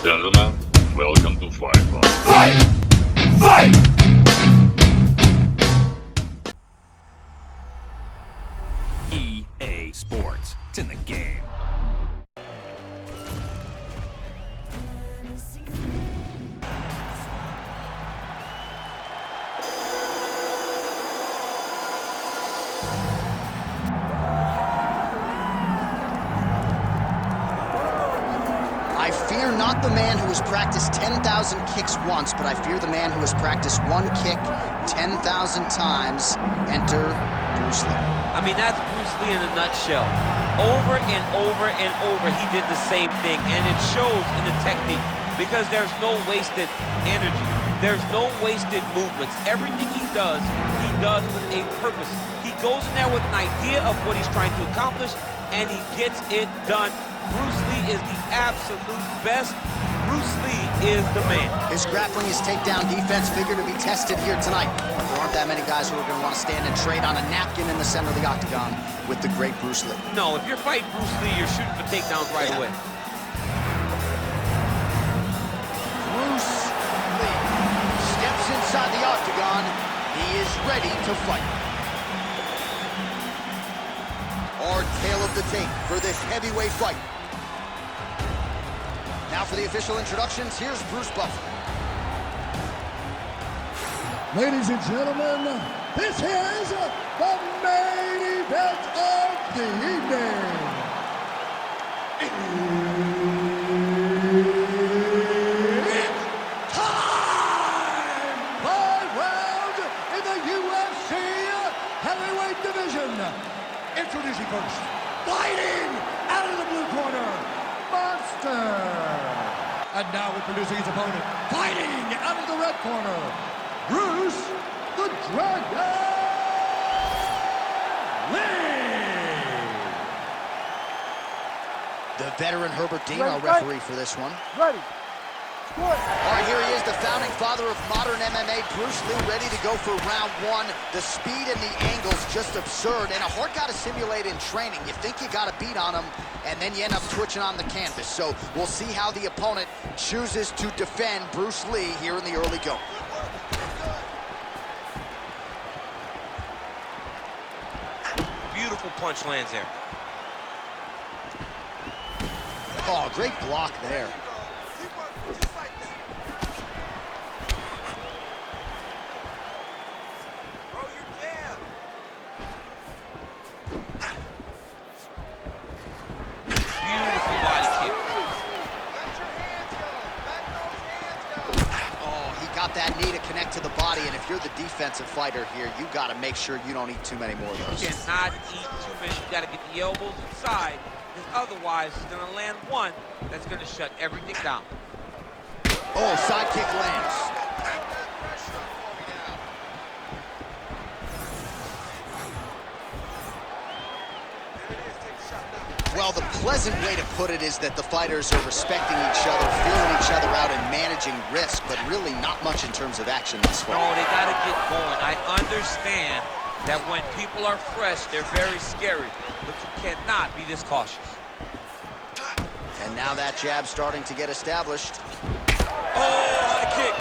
Gentlemen, welcome to Fight Club. Fight! Fight! EA Sports. It's in the game. I fear not the man who has practiced 10,000 kicks once, but I fear the man who has practiced one kick 10,000 times. Enter Bruce Lee. I mean, that's Bruce Lee in a nutshell. Over and over and over, he did the same thing, and it shows in the technique because there's no wasted energy. There's no wasted movements. Everything he does with a purpose. He goes in there with an idea of what he's trying to accomplish, and he gets it done. Bruce Lee is the absolute best. Bruce Lee is the man. His grappling, his takedown defense figure to be tested here tonight. But there aren't that many guys who are going to want to stand and trade on a napkin in the center of the octagon with the great Bruce Lee. No, if you're fighting Bruce Lee, you're shooting for takedowns right away. Bruce Lee steps inside the octagon. He is ready to fight. Our tale of the tape for this heavyweight fight. Now for the official introductions, here's Bruce Buffer. Ladies and gentlemen, this is the main event of the evening. It's time! 5 rounds in the UFC heavyweight division. Introducing first, fighting out of the blue corner, Monster. And now introducing his opponent, fighting out of the red corner, Bruce the Dragon Lee. The veteran Herbert Dean, our referee for this one. Ready. All right, here he is, the founding father of modern MMA, Bruce Lee, ready to go for round one. The speed and the angles just absurd, and a hard guy to simulate in training. You think you got a beat on him, and then you end up twitching on the canvas. So we'll see how the opponent chooses to defend Bruce Lee here in the early go. Beautiful punch lands there. Oh, great block there. That knee to connect to the body, and if you're the defensive fighter here, you got to make sure you don't eat too many more of those. You cannot eat too many. You got to get the elbows inside, because otherwise he's going to land one that's going to shut everything down. Oh, side kick lands. Well, the pleasant way to put it is that the fighters are respecting each other, feeling each other out, and managing risk, but really not much in terms of action thus far. No, they got to get going. I understand that when people are fresh, they're very scary, but you cannot be this cautious. And now that jab starting to get established. Oh, high kick.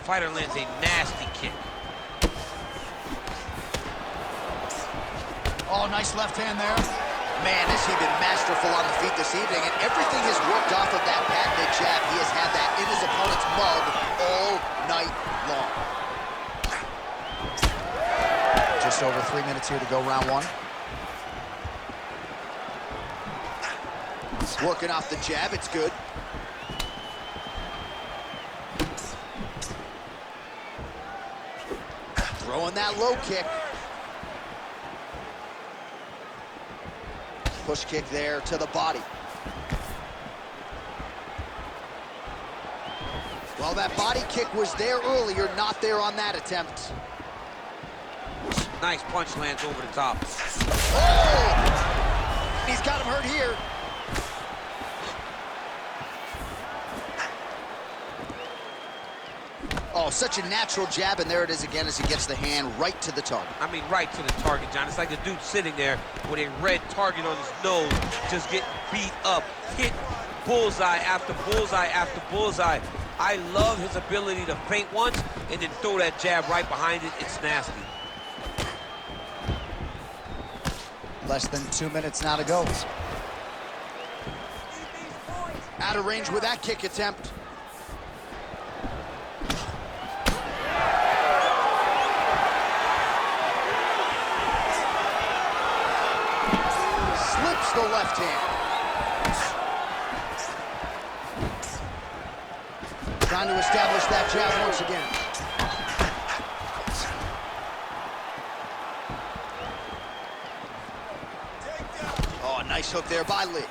Fighter lands a nasty kick. Oh, nice left hand there. Man, has he been masterful on the feet this evening, and everything has worked off of that patented jab. He has had that in his opponent's mug all night long. Just over 3 minutes here to go round one. Working off the jab, it's good. Throwing that low kick. Push kick there to the body. Well, that body kick was there earlier, not there on that attempt. Nice punch lands over the top. Oh! He's got him hurt here. Oh, Oh, such a natural jab, and there it is again as he gets the hand right to the target. I mean, right to the target, John. It's like the dude sitting there with a red target on his nose, just getting beat up, hit bullseye after bullseye after bullseye. I love his ability to feint once and then throw that jab right behind it. It's nasty. Less than 2 minutes now to go. Out of range with that kick attempt. Slips the left hand. Trying to establish that jab once again. Oh, nice hook there by Lee.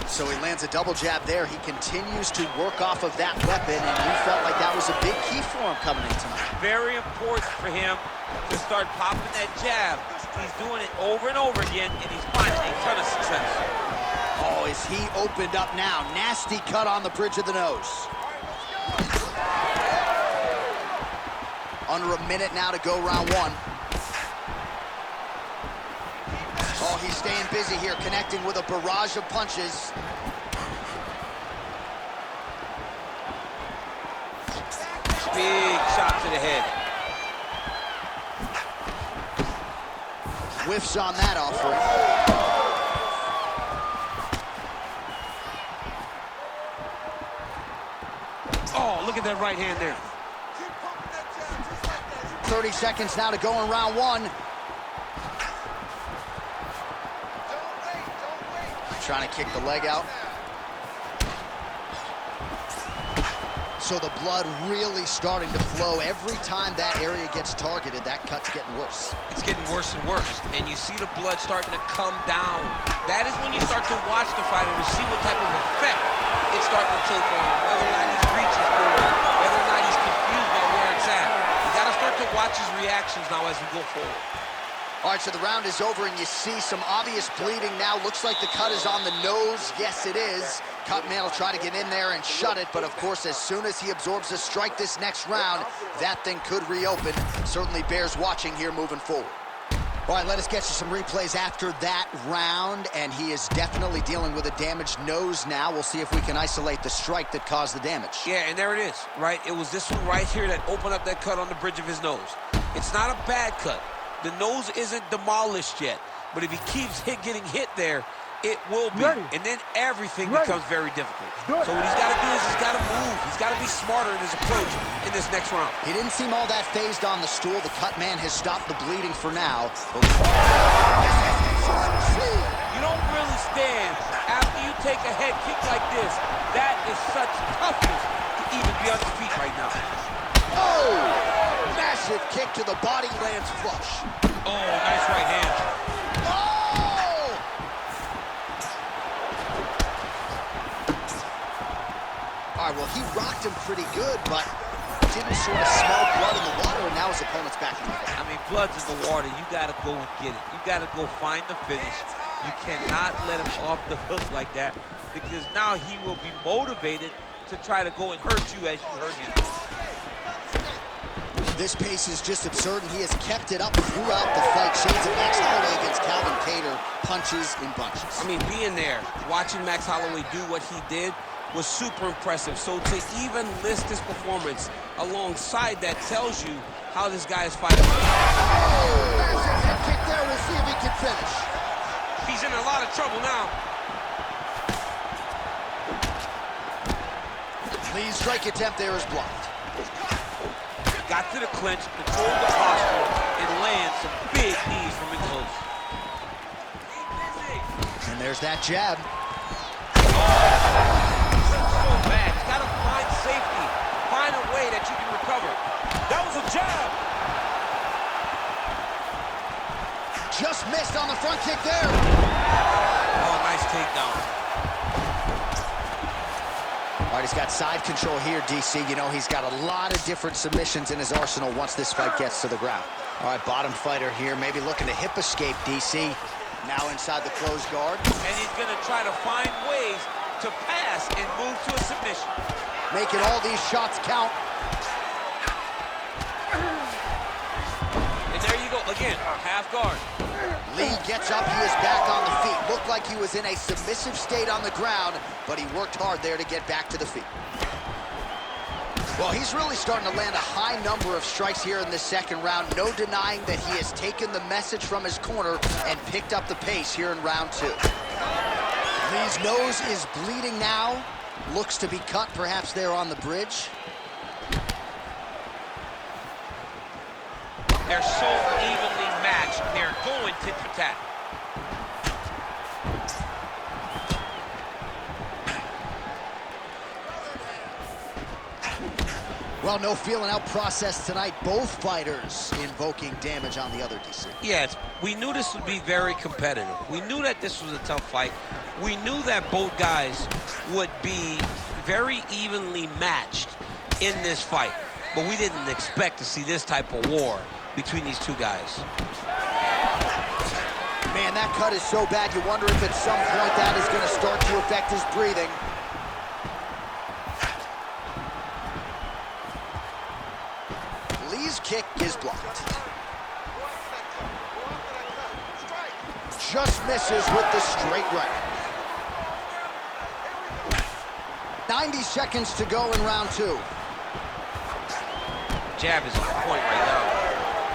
So he lands a double jab there. He continues to work off of that weapon, and you felt like that was a big key for him coming in tonight. Very important for him to start popping that jab. He's doing it over and over again, and he's finding a ton of success. Oh, is he opened up now? Nasty cut on the bridge of the nose. Under a minute now to go round one. Oh, he's staying busy here, connecting with a barrage of punches. Big shot to the head. Whiffs on that offering. Oh, look at that right hand there. 30 seconds now to go in round one. Trying to kick the leg out. So the blood really starting to flow. Every time that area gets targeted, that cut's getting worse. It's getting worse and worse, and you see the blood starting to come down. That is when you start to watch the fighter to see what type of effect it's starting to take on him, whether or not he's reaching for it, whether or not he's confused by where it's at. You got to start to watch his reactions now as we go forward. All right, so the round is over, and you see some obvious bleeding now. Looks like the cut is on the nose. Yes, it is. Cutman will try to get in there and shut it, but of course, as soon as he absorbs a strike this next round, that thing could reopen. Certainly bears watching here moving forward. All right, let us get you some replays after that round, and he is definitely dealing with a damaged nose now. We'll see if we can isolate the strike that caused the damage. Yeah, and there it is, right? It was this one right here that opened up that cut on the bridge of his nose. It's not a bad cut. The nose isn't demolished yet, but if he keeps getting hit there, it will be. And then everything becomes very difficult. So what he's got to do is he's got to move. He's got to be smarter in his approach in this next round. He didn't seem all that phased on the stool. The cut man has stopped the bleeding for now. You don't really stand after you take a head kick like this. That is such toughness to even be on his feet right now. Oh! Massive kick to the body, lands flush. Oh, nice right hand. Oh! All right, well, he rocked him pretty good, but didn't sort of smell blood in the water, and now his opponent's back in the fight. I mean, blood's in the water. You got to go and get it. You got to go find the finish. You cannot let him off the hook like that, because now he will be motivated to try to go and hurt you as you hurt him. This pace is just absurd, and he has kept it up throughout the fight. Shades of Max Holloway against Calvin Kattar, punches in bunches. I mean, being there, watching Max Holloway do what he did was super impressive. So to even list this performance alongside that tells you how this guy is fighting. Oh, massive head kick there. We'll see if he can finish. He's in a lot of trouble now. Lee's strike attempt there is blocked. Got to the clinch, controlled the posture, and lands some big knees from in close. And there's that jab. So bad. You gotta find safety. Find a way that you can recover. That was a jab. Just missed on the front kick there. Oh, nice takedown. All right, he's got side control here, DC. You know, he's got a lot of different submissions in his arsenal once this fight gets to the ground. All right, bottom fighter here, maybe looking to hip escape, DC. Now inside the closed guard. And he's gonna try to find ways to pass and move to a submission. making all these shots count. And there you go, again, half guard. Lee gets up, he is back on the feet. Looked like he was in a submissive state on the ground, but he worked hard there to get back to the feet. Well, he's really starting to land a high number of strikes here in this second round. No denying that he has taken the message from his corner and picked up the pace here in round 2. Lee's nose is bleeding now. Looks to be cut, perhaps there on the bridge. They're so evenly matched. They're going tit for tat. Well, no feeling out process tonight. Both fighters invoking damage on the other DC. Yes, we knew this would be very competitive. We knew that this was a tough fight. We knew that both guys would be very evenly matched in this fight. But we didn't expect to see this type of war between these two guys. Man, that cut is so bad, you wonder if at some point that is going to start to affect his breathing. Lee's kick is blocked. Just misses with the straight right. 90 seconds to go in round 2. Jab is on point right now.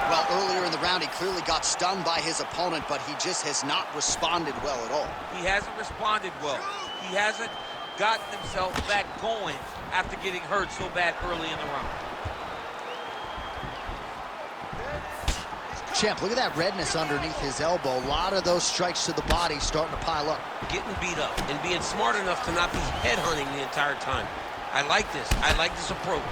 Well, earlier in the round, he clearly got stunned by his opponent, but he just has not responded well at all. He hasn't responded well. He hasn't gotten himself back going after getting hurt so bad early in the round. Champ, look at that redness underneath his elbow. A lot of those strikes to the body starting to pile up. Getting beat up and being smart enough to not be headhunting the entire time. I like this. I like this approach.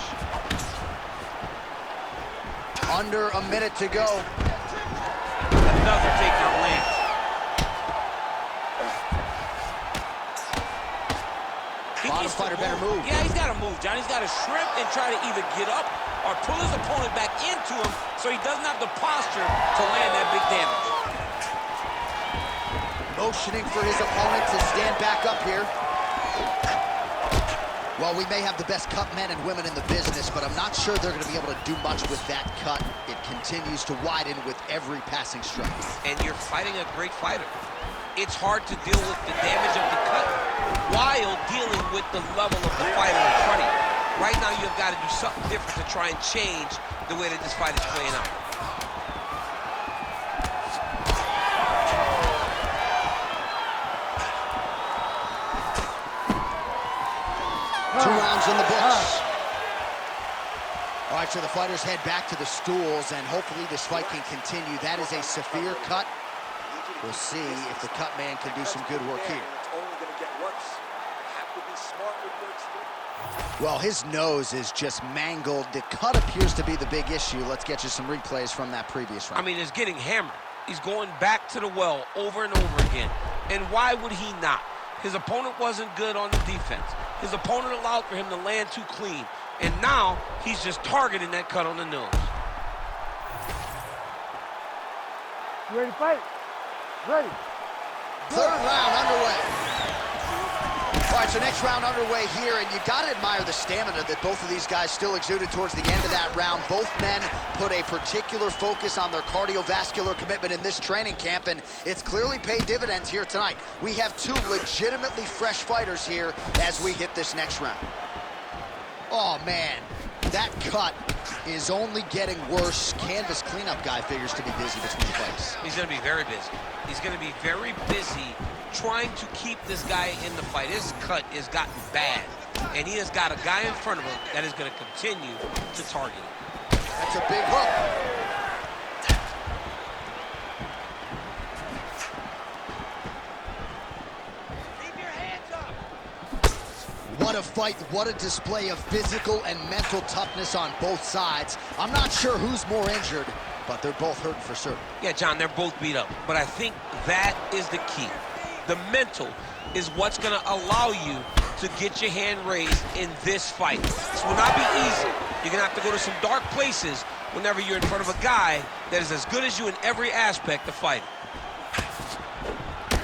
Under a minute to go. Another takedown lands. Bottom fighter better move. Yeah, he's got to move, John. He's got to shrimp and try to either get up or pull his opponent back into him so he doesn't have the posture to land that big damage. Motioning for his opponent to stand back up here. Well, we may have the best cut men and women in the business, but I'm not sure they're going to be able to do much with that cut. It continues to widen with every passing strike. And you're fighting a great fighter. It's hard to deal with the damage of the cut while dealing with the level of the fighter in front of you. Right now, you've got to do something different to try and change the way that this fight is playing out. 2 rounds in the books. All right, so the fighters head back to the stools, and hopefully this fight can continue. That is a severe cut. We'll see if the cut man can do some good work here. Well, his nose is just mangled. The cut appears to be the big issue. Let's get you some replays from that previous round. I mean, it's getting hammered. He's going back to the well over and over again. And why would he not? His opponent wasn't good on the defense. His opponent allowed for him to land too clean. And now, he's just targeting that cut on the nose. You ready to fight? Ready. Third round underway. All right, so next round underway here, and you got to admire the stamina that both of these guys still exuded towards the end of that round. Both men put a particular focus on their cardiovascular commitment in this training camp, and it's clearly paid dividends here tonight. We have 2 legitimately fresh fighters here as we hit this next round. Oh, man, that cut is only getting worse. Canvas cleanup guy figures to be busy between fights. He's going to be very busy. He's going to be very busy trying to keep this guy in the fight. His cut has gotten bad, and he has got a guy in front of him that is going to continue to target him. That's a big hook. Keep your hands up. What a fight, what a display of physical and mental toughness on both sides. I'm not sure who's more injured, but they're both hurting for certain. Yeah, John, they're both beat up, but I think that is the key. The mental is what's going to allow you to get your hand raised in this fight. This will not be easy. You're going to have to go to some dark places whenever you're in front of a guy that is as good as you in every aspect of fighting.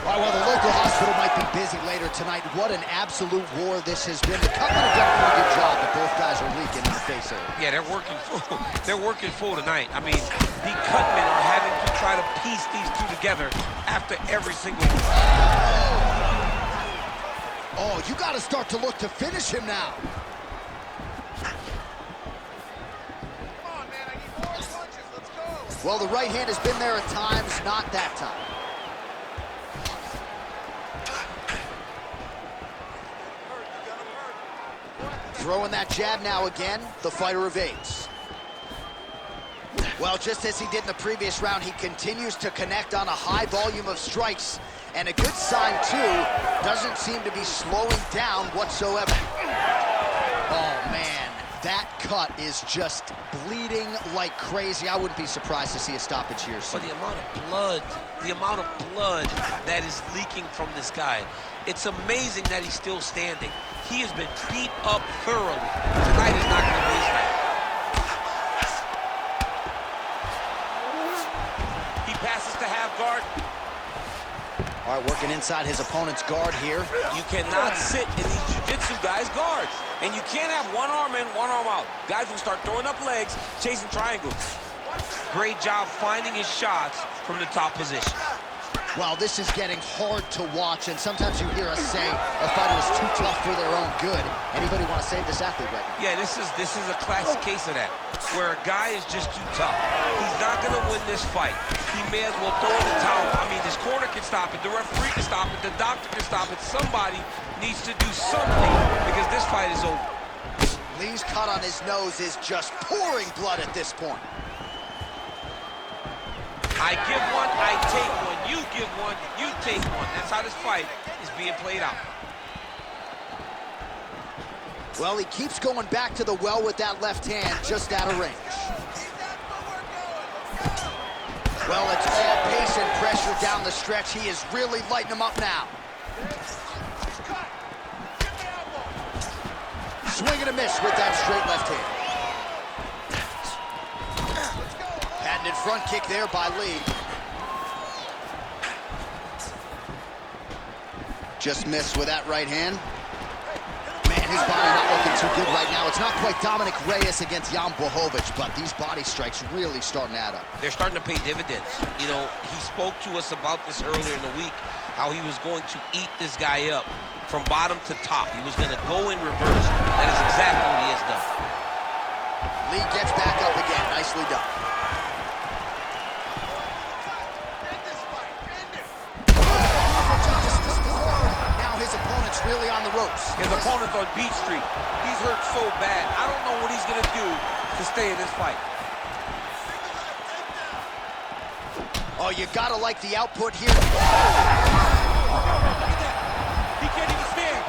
All right, well, the local hospital might be busy later tonight. What an absolute war this has been. The Cutmen have done a pretty good job, but both guys are leaking in the face area. Yeah, they're working full. They're working full tonight. I mean, the Cutmen are having to try to piece these two together after every single one. Oh, you got to start to look to finish him now. Come on, man, I need more punches. Let's go. Well, the right hand has been there at times, not that time. Throwing that jab now again, the fighter evades. Well, just as he did in the previous round, he continues to connect on a high volume of strikes. And a good sign, too, doesn't seem to be slowing down whatsoever. Oh, man, that cut is just bleeding like crazy. I wouldn't be surprised to see a stoppage here soon. But the amount of blood that is leaking from this guy, it's amazing that he's still standing. He has been beat up thoroughly. Tonight is not going to be his night. He passes to half guard. All right, working inside his opponent's guard here. You cannot sit in these jiu-jitsu guys' guards. And you can't have one arm in, one arm out. Guys will start throwing up legs, chasing triangles. Great job finding his shots from the top position. Well, this is getting hard to watch, and sometimes you hear us say a fighter is too tough for their own good. Anybody want to save this athlete right now? Yeah, this is a classic case of that, where a guy is just too tough. He's not going to win this fight. He may as well throw in the towel. I mean, this corner can stop it, the referee can stop it, the doctor can stop it. Somebody needs to do something because this fight is over. Lee's cut on his nose is just pouring blood at this point. I give one, I take one. You give one, you take one. That's how this fight is being played out. Well, he keeps going back to the well with that left hand, just out of range. Well, it's all pace and pressure down the stretch. He is really lighting him up now. Swing and a miss with that straight left hand. Patented front kick there by Lee. Just missed with that right hand. Man, his body not looking too good right now. It's not quite Dominic Reyes against Jan Blachowicz, but these body strikes really starting to add up. They're starting to pay dividends. You know, he spoke to us about this earlier in the week, how he was going to eat this guy up from bottom to top. He was going to go in reverse. That is exactly what he has done. Lee gets back up again. Nicely done. Now his opponent's really on the ropes. His opponent's on Beach Street. He's hurt so bad. I don't know what he's going to do to stay in this fight. Oh, you gotta like the output here. He can't even stand.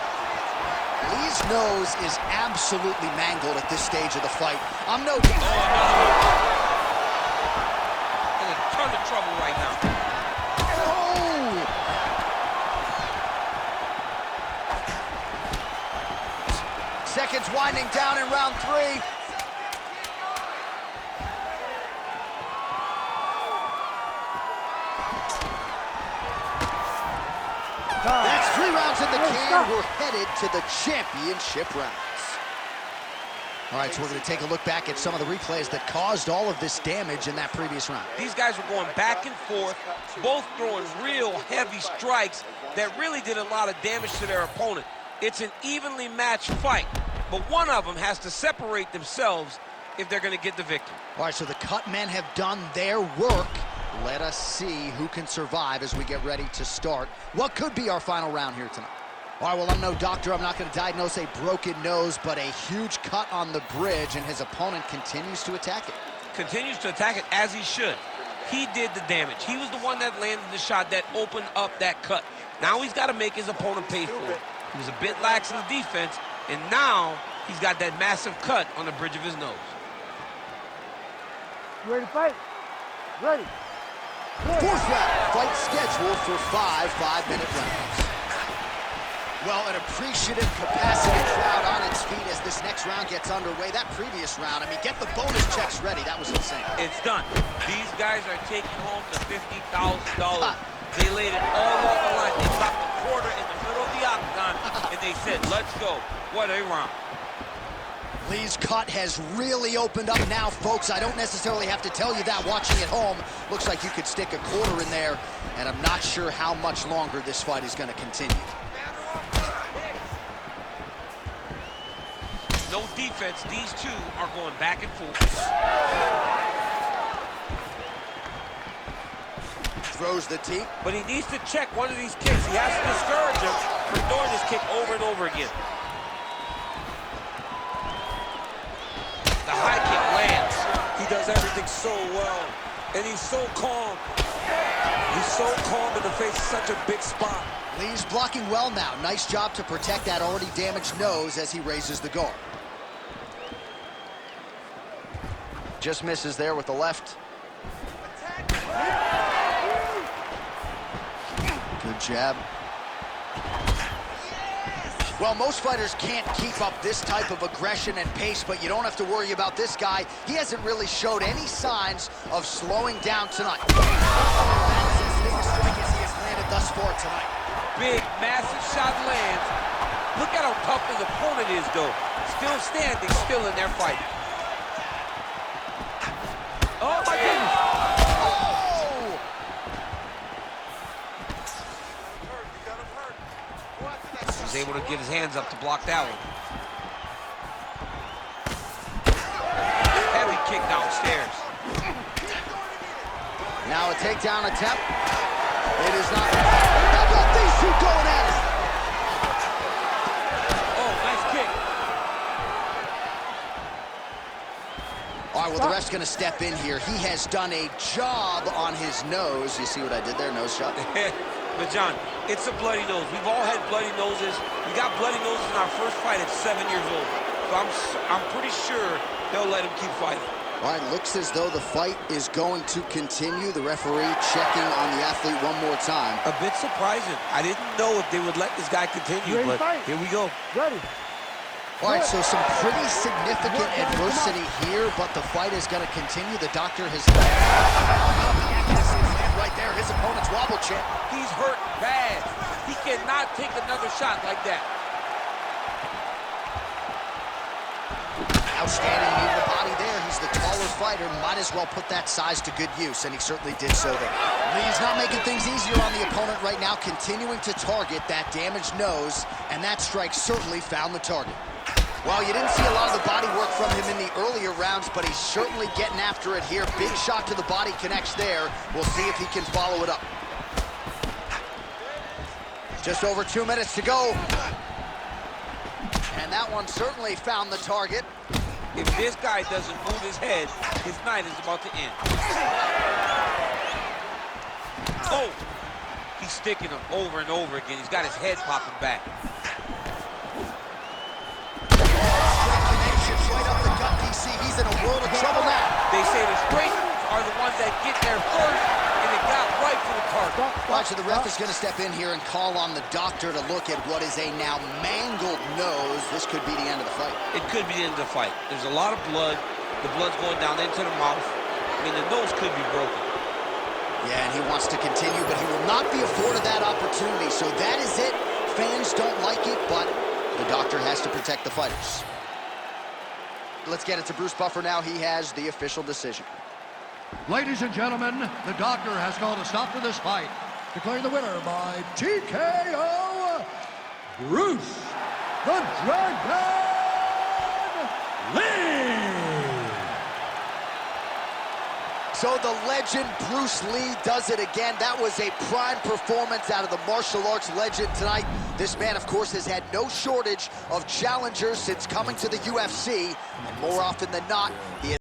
Lee's nose is absolutely mangled at this stage of the fight. I'm no... Oh, another one. In a ton of trouble right now. Oh! Seconds winding down in round 3. That's 3 rounds in the can. We're headed to the championship rounds. All right, so we're going to take a look back at some of the replays that caused all of this damage in that previous round. These guys were going back and forth, both throwing real heavy strikes that really did a lot of damage to their opponent. It's an evenly matched fight, but one of them has to separate themselves if they're going to get the victory. All right, so the cut men have done their work. Let us see who can survive as we get ready to start what could be our final round here tonight. All right, well, I'm no doctor. I'm not going to diagnose a broken nose, but a huge cut on the bridge, and his opponent continues to attack it. Continues to attack it as he should. He did the damage. He was the one that landed the shot that opened up that cut. Now he's got to make his opponent pay for it. He was a bit lax in the defense, and now he's got that massive cut on the bridge of his nose. You ready to fight? Ready. Fourth round, fight scheduled for 5 5-minute rounds. Well, an appreciative capacity crowd on its feet as this next round gets underway. That previous round, I mean, get the bonus checks ready. That was insane. It's done. These guys are taking home the $50,000 They laid it all on the line. They dropped the quarter in the middle of the octagon, and they said, let's go. What a round. Lee's cut has really opened up now, folks. I don't necessarily have to tell you that watching at home. Looks like you could stick a quarter in there, and I'm not sure how much longer this fight is going to continue. No defense. These two are going back and forth. Throws the teep. But he needs to check one of these kicks. He has to discourage him from throwing this kick over and over again. The high kick lands. He does everything so well, and he's so calm. He's so calm in the face of such a big spot. Lee's blocking well now. Nice job to protect that already damaged nose as he raises the guard. Just misses there with the left. Good jab. Well, most fighters can't keep up this type of aggression and pace, but you don't have to worry about this guy. He hasn't really showed any signs of slowing down tonight. That is as big a strike as he has landed thus far tonight. Big, massive shot lands. Look at how tough his opponent is, though. Still standing, still in their fight. Oh, my goodness. Oh! He's able to get his hands up to block that one. Heavy kick downstairs. Now a takedown attempt. It is not. How about these two going at it? Oh, nice kick. All right, well, the ref's going to step in here. He has done a job on his nose. You see what I did there? Nose shot. But, John, it's a bloody nose. We've all had bloody noses. We got bloody noses in our first fight at 7 years old. So I'm pretty sure they'll let him keep fighting. All right, looks as though the fight is going to continue. The referee checking on the athlete one more time. A bit surprising. I didn't know if they would let this guy continue, but here we go. Ready. All right, so some pretty significant adversity here, but the fight is going to continue. The doctor has right there. His opponent's wobble chip. He's hurt bad. He cannot take another shot like that. Outstanding knee to the body there. He's the taller fighter. Might as well put that size to good use, and he certainly did so there. Lee's not making things easier on the opponent right now, continuing to target that damaged nose, and that strike certainly found the target. Well, you didn't see a lot of the body work from him in the earlier rounds, but he's certainly getting after it here. Big shot to the body connects there. We'll see if he can follow it up. Just over 2 minutes to go. And that one certainly found the target. If this guy doesn't move his head, his night is about to end. Oh! He's sticking him over and over again. He's got his head popping back. Right up the gut, DC. He's in a world of trouble now. They say the straight are the ones that get there first, and it got right for the target. Watch, the ref is going to step in here and call on the doctor to look at what is a now mangled nose. This could be the end of the fight. It could be the end of the fight. There's a lot of blood. The blood's going down into the mouth. I mean, the nose could be broken. Yeah, and he wants to continue, but he will not be afforded that opportunity. So that is it. Fans don't like it, but the doctor has to protect the fighters. Let's get it to Bruce Buffer now. He has the official decision. Ladies and gentlemen, the doctor has called a stop to this fight, declaring the winner by TKO, Bruce the Dragon Lee. So the legend Bruce Lee does it again. That was a prime performance out of the martial arts legend tonight. This man, of course, has had no shortage of challengers since coming to the UFC, and more often than not, he has